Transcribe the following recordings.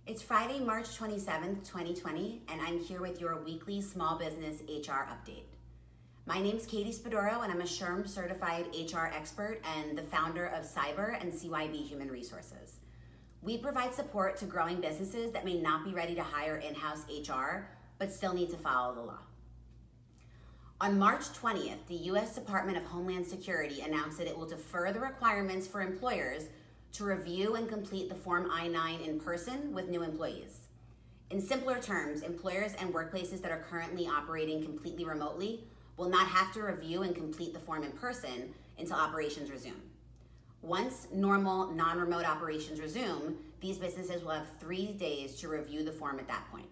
It's Friday, March 27th, 2020, and I'm here with your weekly small business HR update. My name's Katie Spadoro, and I'm a SHRM certified HR expert and the founder of Cyber and CYB Human Resources. We provide support to growing businesses that may not be ready to hire in-house HR, but still need to follow the law. On March 20th, the U.S. Department of Homeland Security announced that it will defer the requirements for employers to review and complete the Form I-9 in person with new employees. In simpler terms, employers and workplaces that are currently operating completely remotely will not have to review and complete the form in person until operations resume. Once normal, non-remote operations resume, these businesses will have 3 days to review the form at that point.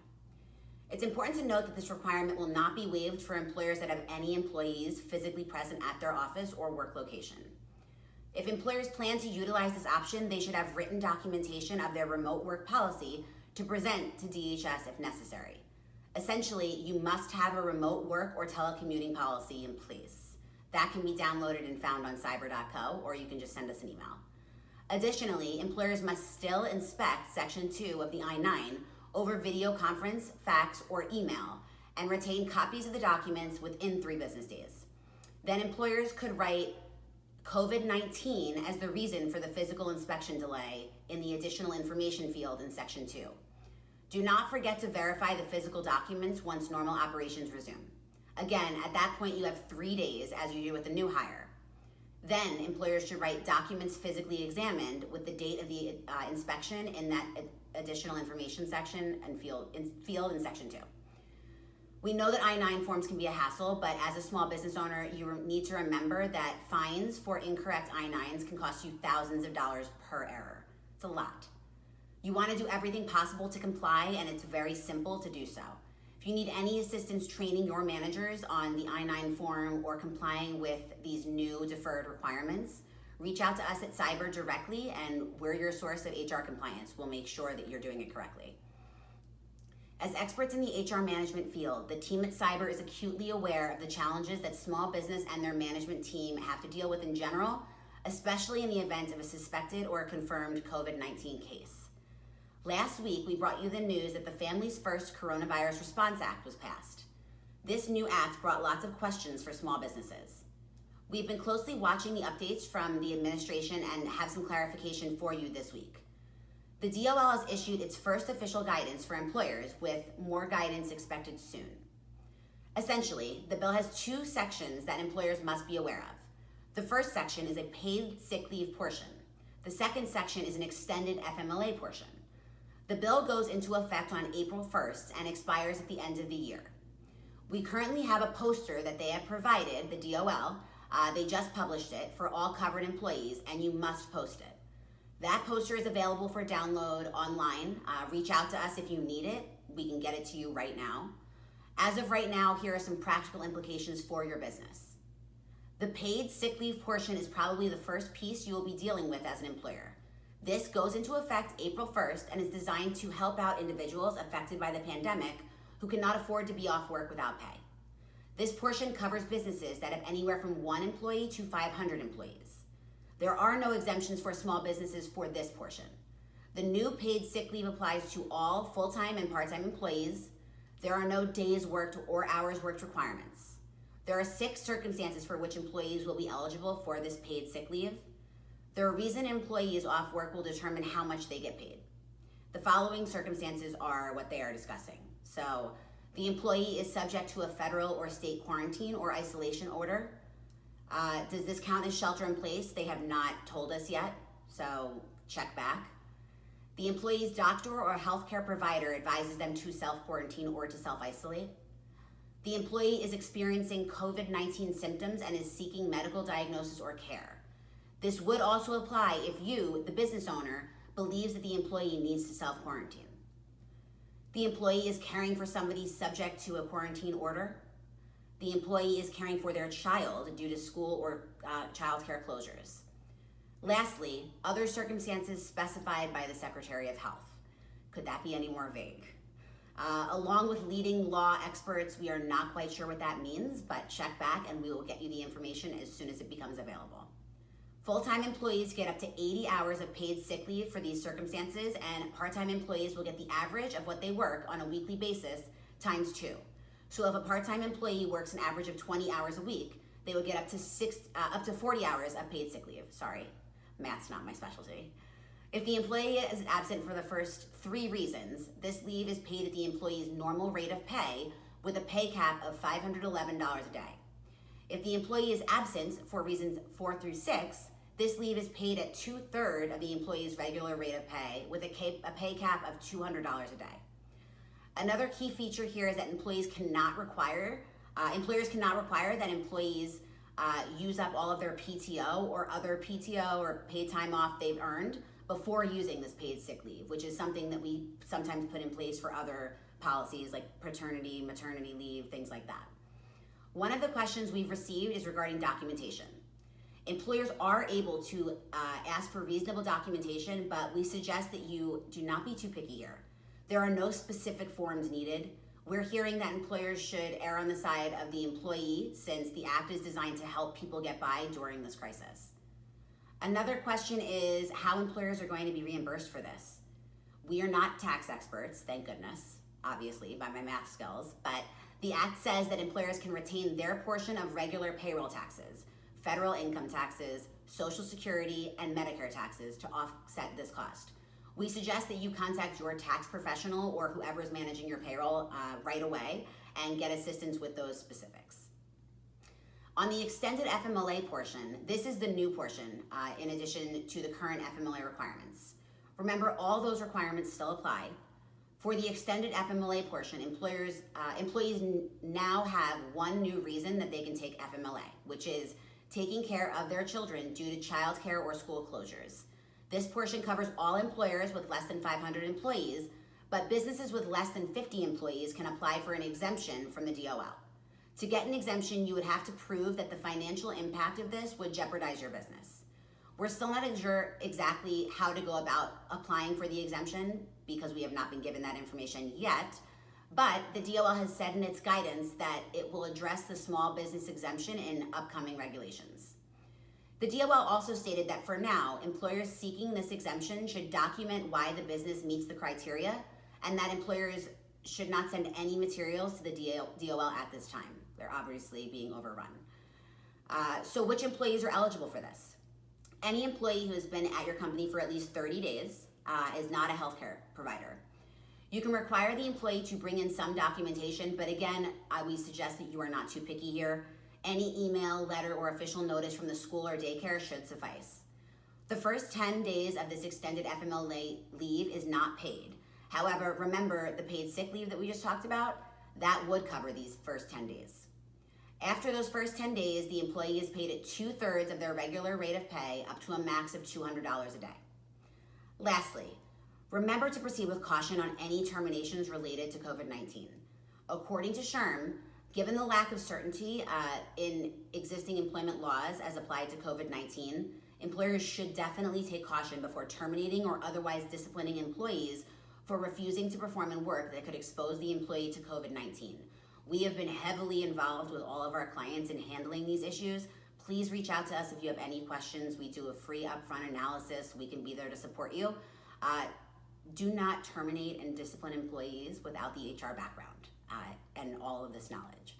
It's important to note that this requirement will not be waived for employers that have any employees physically present at their office or work location. If employers plan to utilize this option, they should have written documentation of their remote work policy to present to DHS if necessary. Essentially, you must have a remote work or telecommuting policy in place. That can be downloaded and found on cyber.co, or you can just send us an email. Additionally, employers must still inspect Section 2 of the I-9 over video conference, fax, or email, and retain copies of the documents within 3 business days. Then employers could write COVID-19 as the reason for the physical inspection delay in the additional information field in Section 2. Do not forget to verify the physical documents once normal operations resume. Again, at that point, you have 3 days as you do with the new hire. Then employers should write documents physically examined with the date of the inspection in that additional information section and field in Section 2. We know that I-9 forms can be a hassle, but as a small business owner, you need to remember that fines for incorrect I-9s can cost you thousands of dollars per error. It's a lot. You want to do everything possible to comply, and it's very simple to do so. If you need any assistance training your managers on the I-9 form or complying with these new deferred requirements, reach out to us at Cyber directly, and we're your source of HR compliance. We'll make sure that you're doing it correctly. As experts in the HR management field, the team at Cyber is acutely aware of the challenges that small business and their management team have to deal with in general, especially in the event of a suspected or a confirmed COVID-19 case. Last week, we brought you the news that the Families First Coronavirus Response Act was passed. This new act brought lots of questions for small businesses. We've been closely watching the updates from the administration and have some clarification for you this week. The DOL has issued its first official guidance for employers, with more guidance expected soon. Essentially, the bill has 2 sections that employers must be aware of. The first section is a paid sick leave portion. The second section is an extended FMLA portion. The bill goes into effect on April 1st and expires at the end of the year. We currently have a poster that they have provided, the DOL. They just published it for all covered employees, and you must post it. That poster is available for download online. Reach out to us if you need it. We can get it to you right now. As of right now, here are some practical implications for your business. The paid sick leave portion is probably the first piece you will be dealing with as an employer. This goes into effect April 1st and is designed to help out individuals affected by the pandemic who cannot afford to be off work without pay. This portion covers businesses that have anywhere from 1 employee to 500 employees. There are no exemptions for small businesses for this portion. The new paid sick leave applies to all full-time and part-time employees. There are no days worked or hours worked requirements. There are 6 circumstances for which employees will be eligible for this paid sick leave. The reason an employee is off work will determine how much they get paid. The following circumstances are what they are discussing. So, the employee is subject to a federal or state quarantine or isolation order. Does this count as shelter in place? They have not told us yet, so check back. The employee's doctor or healthcare provider advises them to self-quarantine or to self-isolate. The employee is experiencing COVID-19 symptoms and is seeking medical diagnosis or care. This would also apply if you, the business owner, believes that the employee needs to self-quarantine. The employee is caring for somebody subject to a quarantine order. The employee is caring for their child due to school or childcare closures. Lastly, other circumstances specified by the Secretary of Health. Could that be any more vague? Along with leading law experts, we are not quite sure what that means, but check back and we will get you the information as soon as it becomes available. Full-time employees get up to 80 hours of paid sick leave for these circumstances, and part-time employees will get the average of what they work on a weekly basis times 2. So if a part-time employee works an average of 20 hours a week, they would get up to 40 hours of paid sick leave. Sorry, math's not my specialty. If the employee is absent for the first 3 reasons, this leave is paid at the employee's normal rate of pay with a pay cap of $511 a day. If the employee is absent for reasons 4 through 6, this leave is paid at 2/3 of the employee's regular rate of pay with a pay cap of $200 a day. Another key feature here is that employers cannot require that employees use up all of their PTO or other PTO or paid time off they've earned before using this paid sick leave, which is something that we sometimes put in place for other policies like paternity, maternity leave, things like that. One of the questions we've received is regarding documentation. Employers are able to ask for reasonable documentation, but we suggest that you do not be too picky here. There are no specific forms needed. We're hearing that employers should err on the side of the employee since the act is designed to help people get by during this crisis. Another question is how employers are going to be reimbursed for this. We are not tax experts, thank goodness, obviously, by my math skills, but the act says that employers can retain their portion of regular payroll taxes, federal income taxes, Social Security, and Medicare taxes to offset this cost. We suggest that you contact your tax professional or whoever is managing your payroll right away and get assistance with those specifics. On the extended FMLA portion, this is the new portion in addition to the current FMLA requirements. Remember, all those requirements still apply. For the extended FMLA portion, employees now have one new reason that they can take FMLA, which is taking care of their children due to childcare or school closures. This portion covers all employers with less than 500 employees, but businesses with less than 50 employees can apply for an exemption from the DOL. To get an exemption, you would have to prove that the financial impact of this would jeopardize your business. We're still not sure exactly how to go about applying for the exemption because we have not been given that information yet, but the DOL has said in its guidance that it will address the small business exemption in upcoming regulations. The DOL also stated that for now, employers seeking this exemption should document why the business meets the criteria and that employers should not send any materials to the DOL at this time. They're obviously being overrun. So which employees are eligible for this? Any employee who has been at your company for at least 30 days is not a healthcare provider. You can require the employee to bring in some documentation, but again, we suggest that you are not too picky here. Any email, letter, or official notice from the school or daycare should suffice. The first 10 days of this extended FMLA leave is not paid. However, remember the paid sick leave that we just talked about, that would cover these first 10 days. After those first 10 days, the employee is paid at 2/3 of their regular rate of pay up to a max of $200 a day. Lastly, remember to proceed with caution on any terminations related to COVID-19. According to SHRM, given the lack of certainty in existing employment laws as applied to COVID-19, employers should definitely take caution before terminating or otherwise disciplining employees for refusing to perform in work that could expose the employee to COVID-19. We have been heavily involved with all of our clients in handling these issues. Please reach out to us if you have any questions. We do a free upfront analysis. We can be there to support you. Do not terminate and discipline employees without the HR background and all of this knowledge.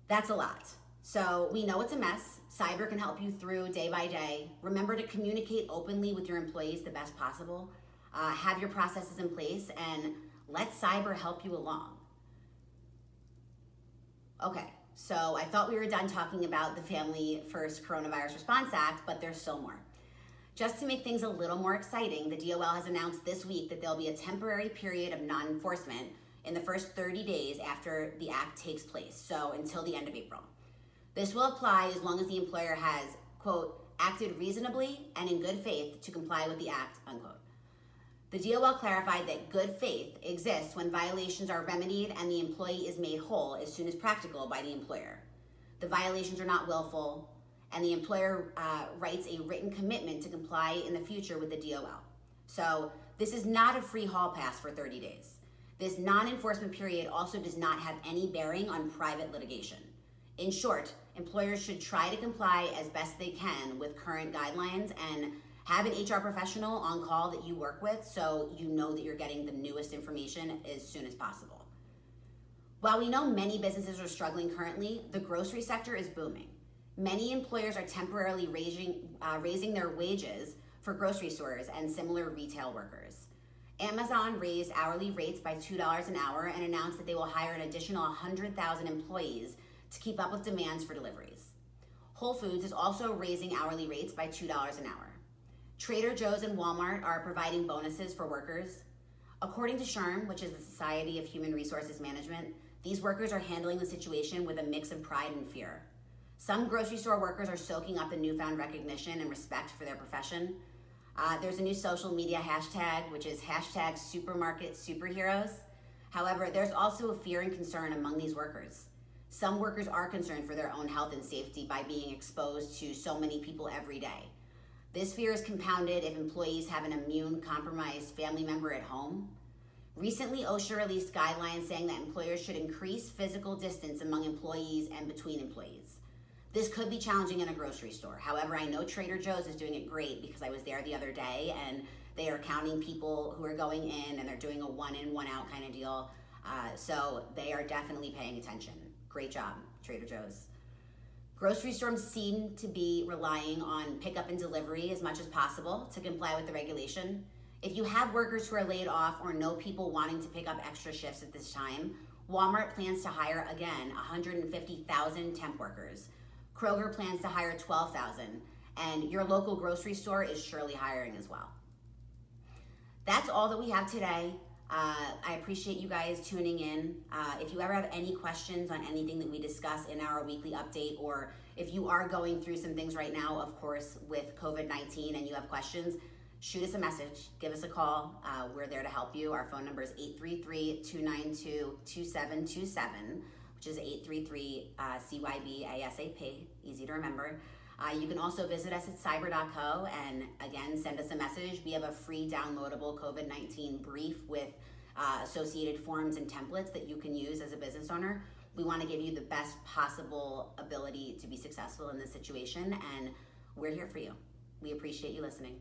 That's a lot. So we know it's a mess. Cyber can help you through day by day. Remember to communicate openly with your employees the best possible. Have your processes in place and let cyber help you along. Okay, so I thought we were done talking about the Family First Coronavirus Response Act, but there's still more. Just to make things a little more exciting, the DOL has announced this week that there'll be a temporary period of non-enforcement in the first 30 days after the act takes place, so until the end of April. This will apply as long as the employer has, quote, acted reasonably and in good faith to comply with the act, unquote. The DOL clarified that good faith exists when violations are remedied and the employee is made whole as soon as practical by the employer. The violations are not willful, and the employer writes a written commitment to comply in the future with the DOL. So this is not a free hall pass for 30 days. This non-enforcement period also does not have any bearing on private litigation. In short, employers should try to comply as best they can with current guidelines and have an HR professional on call that you work with so you know that you're getting the newest information as soon as possible. While we know many businesses are struggling currently, the grocery sector is booming. Many employers are temporarily raising their wages for grocery stores and similar retail workers. Amazon raised hourly rates by $2 an hour and announced that they will hire an additional 100,000 employees to keep up with demands for deliveries. Whole Foods is also raising hourly rates by $2 an hour. Trader Joe's and Walmart are providing bonuses for workers. According to SHRM, which is the Society of Human Resources Management, these workers are handling the situation with a mix of pride and fear. Some grocery store workers are soaking up the newfound recognition and respect for their profession. There's a new social media hashtag, which is hashtag supermarket superheroes. However, there's also a fear and concern among these workers. Some workers are concerned for their own health and safety by being exposed to so many people every day. This fear is compounded if employees have an immune-compromised family member at home. Recently, OSHA released guidelines saying that employers should increase physical distance among employees and between employees. This could be challenging in a grocery store. However, I know Trader Joe's is doing it great because I was there the other day and they are counting people who are going in and they're doing a one in, one out kind of deal. So they are definitely paying attention. Great job, Trader Joe's. Grocery stores seem to be relying on pickup and delivery as much as possible to comply with the regulation. If you have workers who are laid off or know people wanting to pick up extra shifts at this time, Walmart plans to hire, again, 150,000 temp workers. Kroger plans to hire 12,000, and your local grocery store is surely hiring as well. That's all that we have today. I appreciate you guys tuning in. If you ever have any questions on anything that we discuss in our weekly update, or if you are going through some things right now, of course, with COVID-19 and you have questions, shoot us a message, give us a call. We're there to help you. Our phone number is 833-292-2727, which is 833-CYBHR, easy to remember. You can also visit us at cyber.co and again, send us a message. We have a free downloadable COVID-19 brief with associated forms and templates that you can use as a business owner. We want to give you the best possible ability to be successful in this situation, and we're here for you. We appreciate you listening.